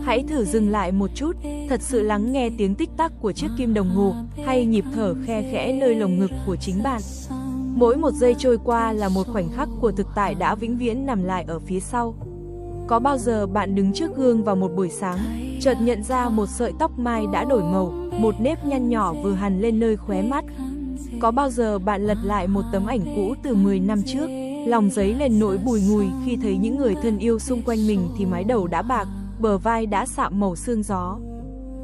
Hãy thử dừng lại một chút, thật sự lắng nghe tiếng tích tắc của chiếc kim đồng hồ hay nhịp thở khe khẽ nơi lồng ngực của chính bạn. Mỗi một giây trôi qua là một khoảnh khắc của thực tại đã vĩnh viễn nằm lại ở phía sau. Có bao giờ bạn đứng trước gương vào một buổi sáng, chợt nhận ra một sợi tóc mai đã đổi màu, một nếp nhăn nhỏ vừa hằn lên nơi khóe mắt? Có bao giờ bạn lật lại một tấm ảnh cũ từ 10 năm trước, lòng dấy lên nỗi bùi ngùi khi thấy những người thân yêu xung quanh mình thì mái đầu đã bạc, bờ vai đã sạm màu sương gió?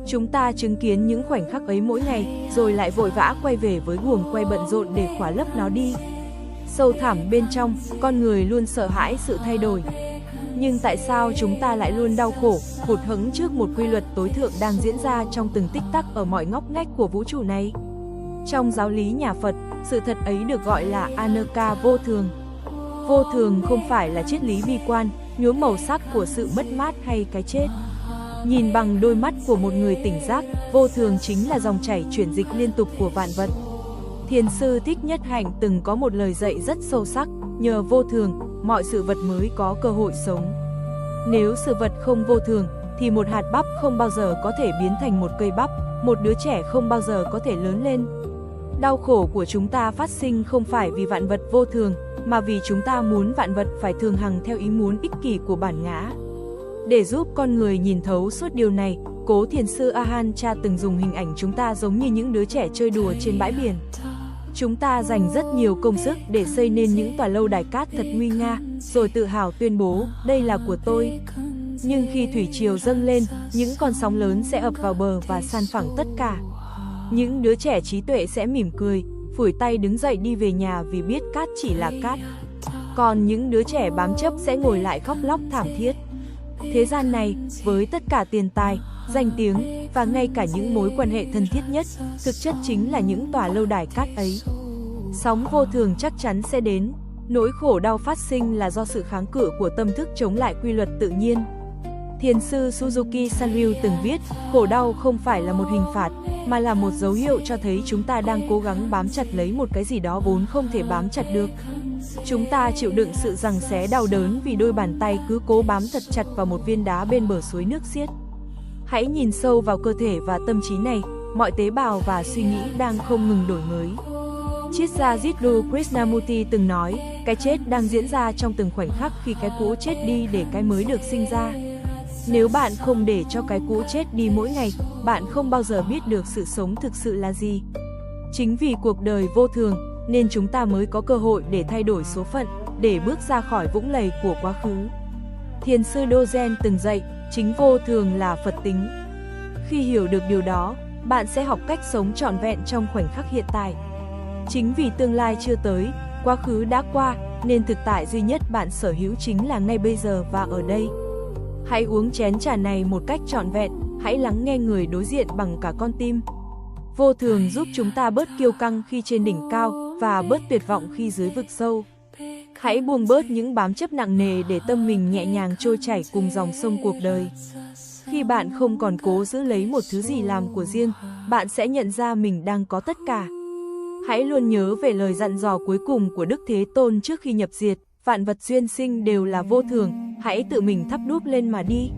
Chúng ta chứng kiến những khoảnh khắc ấy mỗi ngày, rồi lại vội vã quay về với guồng quay bận rộn để khóa lấp nó đi. Sâu thẳm bên trong, con người luôn sợ hãi sự thay đổi. Nhưng tại sao chúng ta lại luôn đau khổ, hụt hẫng trước một quy luật tối thượng đang diễn ra trong từng tích tắc ở mọi ngóc ngách của vũ trụ này? Trong giáo lý nhà Phật, sự thật ấy được gọi là Anicca, vô thường. Vô thường không phải là triết lý bi quan, nhuốm màu sắc của sự mất mát hay cái chết. Nhìn bằng đôi mắt của một người tỉnh giác, vô thường chính là dòng chảy chuyển dịch liên tục của vạn vật. Thiền sư Thích Nhất Hạnh từng có một lời dạy rất sâu sắc, nhờ vô thường, mọi sự vật mới có cơ hội sống. Nếu sự vật không vô thường, thì một hạt bắp không bao giờ có thể biến thành một cây bắp, một đứa trẻ không bao giờ có thể lớn lên. Đau khổ của chúng ta phát sinh không phải vì vạn vật vô thường, mà vì chúng ta muốn vạn vật phải thường hằng theo ý muốn ích kỷ của bản ngã. Để giúp con người nhìn thấu suốt điều này, cố thiền sư Ahan Cha từng dùng hình ảnh chúng ta giống như những đứa trẻ chơi đùa trên bãi biển. Chúng ta dành rất nhiều công sức để xây nên những tòa lâu đài cát thật nguy nga, rồi tự hào tuyên bố, đây là của tôi. Nhưng khi thủy triều dâng lên, những con sóng lớn sẽ ập vào bờ và san phẳng tất cả. Những đứa trẻ trí tuệ sẽ mỉm cười, phủi tay đứng dậy đi về nhà vì biết cát chỉ là cát. Còn những đứa trẻ bám chấp sẽ ngồi lại khóc lóc thảm thiết. Thế gian này, với tất cả tiền tài, danh tiếng và ngay cả những mối quan hệ thân thiết nhất, thực chất chính là những tòa lâu đài cát ấy. Sóng vô thường chắc chắn sẽ đến. Nỗi khổ đau phát sinh là do sự kháng cự của tâm thức chống lại quy luật tự nhiên. Thiền sư Suzuki Sanryu từng viết, khổ đau không phải là một hình phạt, mà là một dấu hiệu cho thấy chúng ta đang cố gắng bám chặt lấy một cái gì đó vốn không thể bám chặt được. Chúng ta chịu đựng sự giằng xé đau đớn vì đôi bàn tay cứ cố bám thật chặt vào một viên đá bên bờ suối nước xiết. Hãy nhìn sâu vào cơ thể và tâm trí này, mọi tế bào và suy nghĩ đang không ngừng đổi mới. Triết gia Jiddu Krishnamurti từng nói, cái chết đang diễn ra trong từng khoảnh khắc khi cái cũ chết đi để cái mới được sinh ra. Nếu bạn không để cho cái cũ chết đi mỗi ngày, bạn không bao giờ biết được sự sống thực sự là gì. Chính vì cuộc đời vô thường, nên chúng ta mới có cơ hội để thay đổi số phận, để bước ra khỏi vũng lầy của quá khứ. Thiền sư Dogen từng dạy, chính vô thường là Phật tính. Khi hiểu được điều đó, bạn sẽ học cách sống trọn vẹn trong khoảnh khắc hiện tại. Chính vì tương lai chưa tới, quá khứ đã qua, nên thực tại duy nhất bạn sở hữu chính là ngay bây giờ và ở đây. Hãy uống chén trà này một cách trọn vẹn, hãy lắng nghe người đối diện bằng cả con tim. Vô thường giúp chúng ta bớt kiêu căng khi trên đỉnh cao và bớt tuyệt vọng khi dưới vực sâu. Hãy buông bớt những bám chấp nặng nề để tâm mình nhẹ nhàng trôi chảy cùng dòng sông cuộc đời. Khi bạn không còn cố giữ lấy một thứ gì làm của riêng, bạn sẽ nhận ra mình đang có tất cả. Hãy luôn nhớ về lời dặn dò cuối cùng của Đức Thế Tôn trước khi nhập diệt, vạn vật duyên sinh đều là vô thường, hãy tự mình thắp đuốc lên mà đi.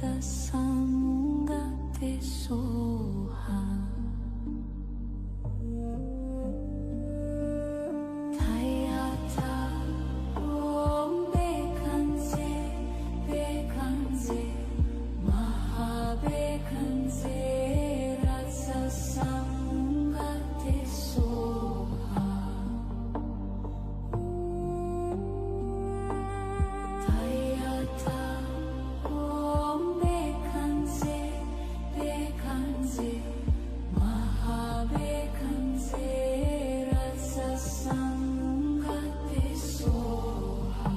rajasamungate soha Tayata Om Bekanze Bekanze Mahabekanze rajasamungate soha Tayata Om Bekanze Bekanze Mahabekanze rajasamungate soha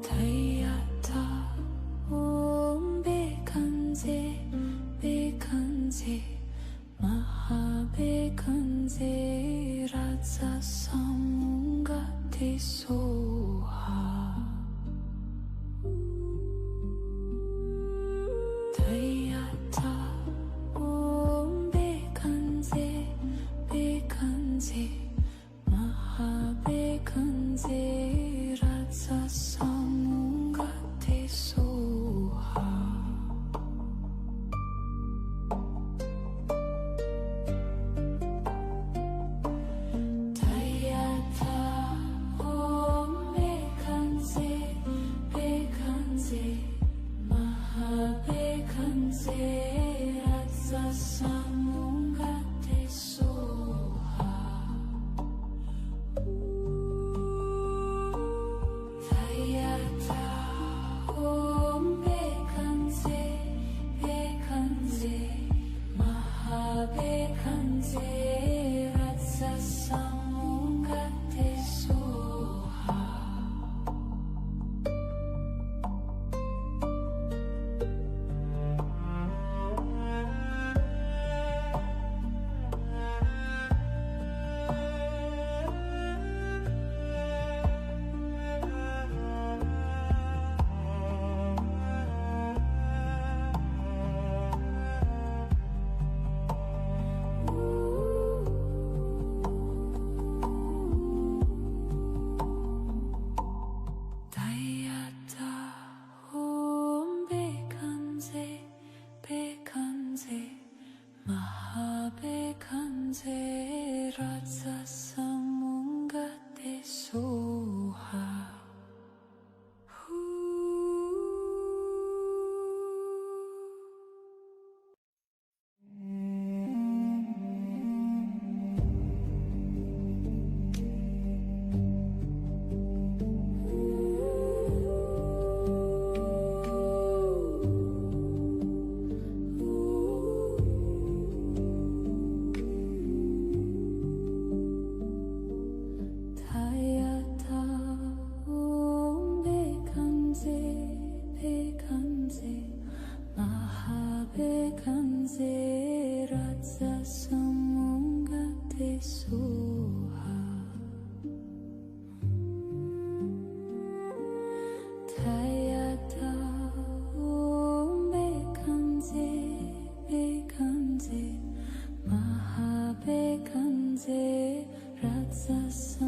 Tayata Om Bekanze Bekanze Mahabekanze rajasamungate soha Tayata Om Bekanze Bekanze Mahabekanze rajasamungate soha Tayata Om Bekanze Bekanze Mahabekanze rajasamungate soha Tayata Om Bekanze Bekanze Mahabekanze rajasamungate soha Tayata Om Bekanze Bekanze Mahabekanze rajasamungate soha Tayata Om Bekanze Bekanze Mahabekanze rajasamungate soha Tayata Om Bekanze Bekanze Mahabekanze rajasamungate